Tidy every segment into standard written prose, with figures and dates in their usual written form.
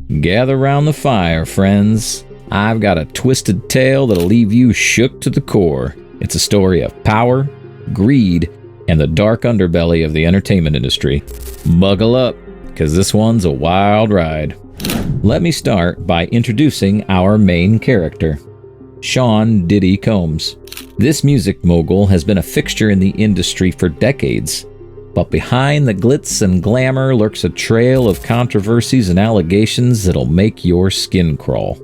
Gather round the fire, friends. I've got a twisted tale that'll leave you shook to the core. It's a story of power, greed, and the dark underbelly of the entertainment industry. Buckle up, because this one's a wild ride. Let me start by introducing our main character, Sean Diddy Coombs. This music mogul has been a fixture in the industry for decades, but behind the glitz and glamour lurks a trail of controversies and allegations that'll make your skin crawl.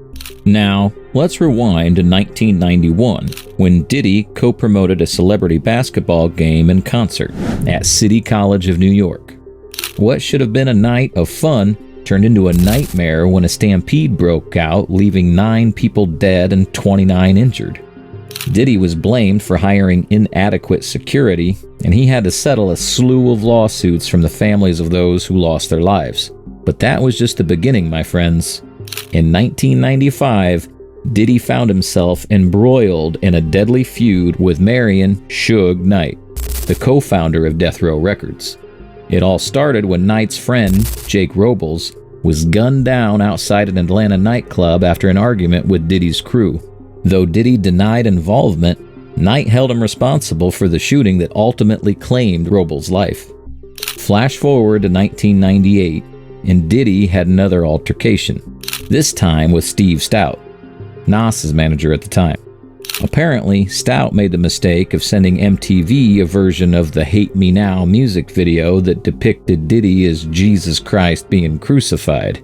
Now, let's rewind to 1991, when Diddy co-promoted a celebrity basketball game and concert at City College of New York. What should have been a night of fun turned into a nightmare when a stampede broke out, leaving 9 people dead and 29 injured. Diddy was blamed for hiring inadequate security, and he had to settle a slew of lawsuits from the families of those who lost their lives. But that was just the beginning, my friends. In 1995, Diddy found himself embroiled in a deadly feud with Marion Suge Knight, the co-founder of Death Row Records. It all started when Knight's friend, Jake Robles, was gunned down outside an Atlanta nightclub after an argument with Diddy's crew. Though Diddy denied involvement, Knight held him responsible for the shooting that ultimately claimed Robles' life. Flash forward to 1998, and Diddy had another altercation, this time with Steve Stout, Nas's manager at the time. Apparently, Stout made the mistake of sending MTV a version of the Hate Me Now music video that depicted Diddy as Jesus Christ being crucified.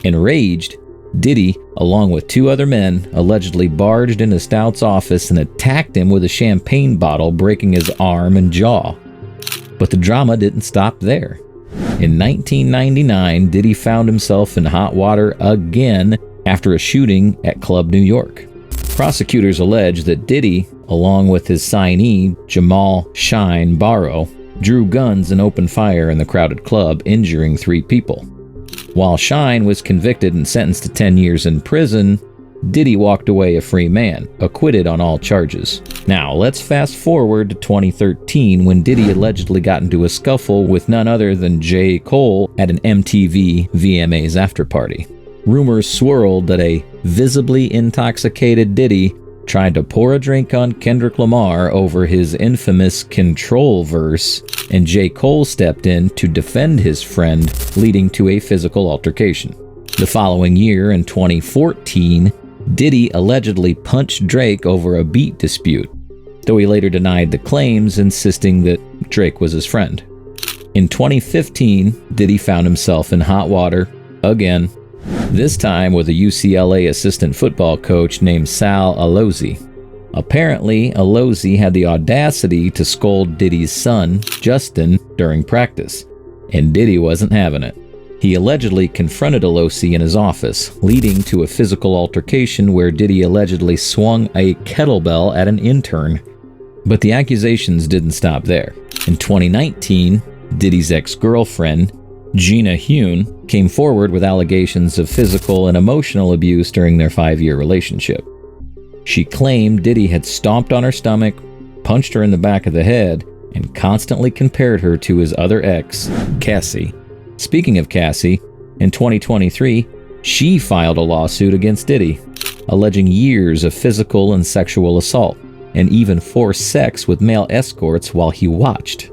Enraged, Diddy, along with 2 other men, allegedly barged into Stout's office and attacked him with a champagne bottle, breaking his arm and jaw. But the drama didn't stop there. In 1999, Diddy found himself in hot water again after a shooting at Club New York. Prosecutors allege that Diddy, along with his signee, Jamal Shine Barrow, drew guns and opened fire in the crowded club, injuring 3 people. While Shine was convicted and sentenced to 10 years in prison, Diddy walked away a free man, acquitted on all charges. Now, let's fast forward to 2013 when Diddy allegedly got into a scuffle with none other than J. Cole at an MTV VMAs afterparty. Rumors swirled that a visibly intoxicated Diddy tried to pour a drink on Kendrick Lamar over his infamous Control verse, and J. Cole stepped in to defend his friend, leading to a physical altercation. The following year, in 2014, Diddy allegedly punched Drake over a beat dispute, though he later denied the claims, insisting that Drake was his friend. In 2015, Diddy found himself in hot water again, this time with a UCLA assistant football coach named Sal Allozi. Apparently, Allozi had the audacity to scold Diddy's son, Justin, during practice, and Diddy wasn't having it. He allegedly confronted Allozi in his office, leading to a physical altercation where Diddy allegedly swung a kettlebell at an intern. But the accusations didn't stop there. In 2019, Diddy's ex-girlfriend, Gina Hune, came forward with allegations of physical and emotional abuse during their 5-year relationship. She claimed Diddy had stomped on her stomach, punched her in the back of the head, and constantly compared her to his other ex, Cassie. Speaking of Cassie, in 2023, she filed a lawsuit against Diddy, alleging years of physical and sexual assault, and even forced sex with male escorts while he watched.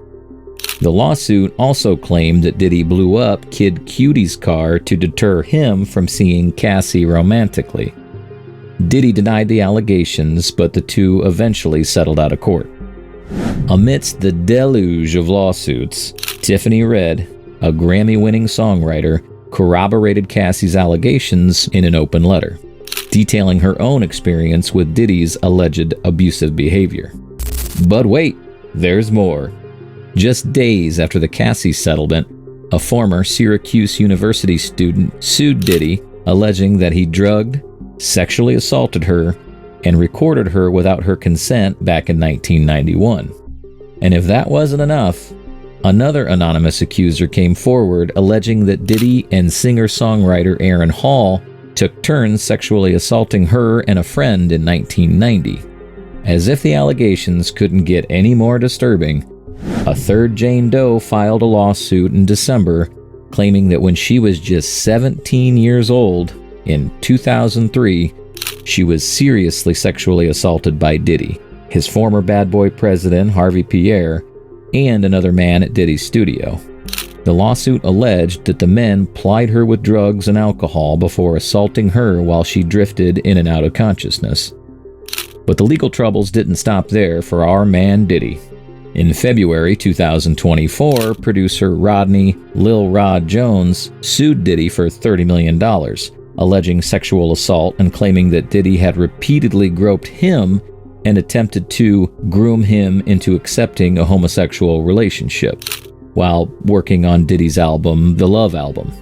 The lawsuit also claimed that Diddy blew up Kid Cudie's car to deter him from seeing Cassie romantically. Diddy denied the allegations, but the two eventually settled out of court. Amidst the deluge of lawsuits, Tiffany Red, a Grammy-winning songwriter, corroborated Cassie's allegations in an open letter, detailing her own experience with Diddy's alleged abusive behavior. But wait, there's more. Just days after the Cassie settlement, a former Syracuse University student sued Diddy, alleging that he drugged, sexually assaulted her, and recorded her without her consent back in 1991. And if that wasn't enough, another anonymous accuser came forward alleging that Diddy and singer-songwriter Aaron Hall took turns sexually assaulting her and a friend in 1990. As if the allegations couldn't get any more disturbing, a third Jane Doe filed a lawsuit in December claiming that when she was just 17 years old in 2003, she was seriously sexually assaulted by Diddy, his former bad boy president Harvey Pierre, and another man at Diddy's studio. The lawsuit alleged that the men plied her with drugs and alcohol before assaulting her while she drifted in and out of consciousness. But the legal troubles didn't stop there for our man Diddy. In February 2024, producer Rodney Lil Rod Jones sued Diddy for $30 million, alleging sexual assault and claiming that Diddy had repeatedly groped him and attempted to groom him into accepting a homosexual relationship while working on Diddy's album, The Love Album.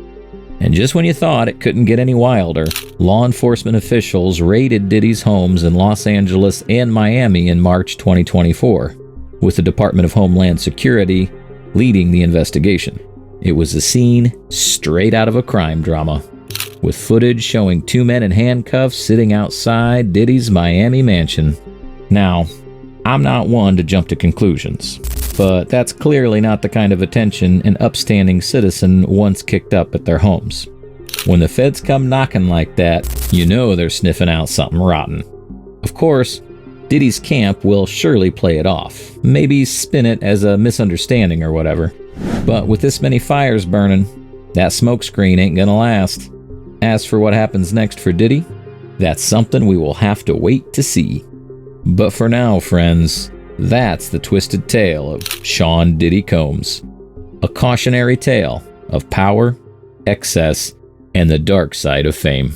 And just when you thought it couldn't get any wilder, law enforcement officials raided Diddy's homes in Los Angeles and Miami in March 2024, with the Department of Homeland Security leading the investigation. It was a scene straight out of a crime drama, with footage showing two men in handcuffs sitting outside Diddy's Miami mansion. Now, I'm not one to jump to conclusions, but that's clearly not the kind of attention an upstanding citizen once kicked up at their homes. When the feds come knocking like that, you know they're sniffing out something rotten. Of course, Diddy's camp will surely play it off, maybe spin it as a misunderstanding or whatever. But with this many fires burning, that smokescreen ain't gonna last. As for what happens next for Diddy, that's something we will have to wait to see. But for now, friends, that's the twisted tale of Sean Diddy Combs. A cautionary tale of power, excess, and the dark side of fame.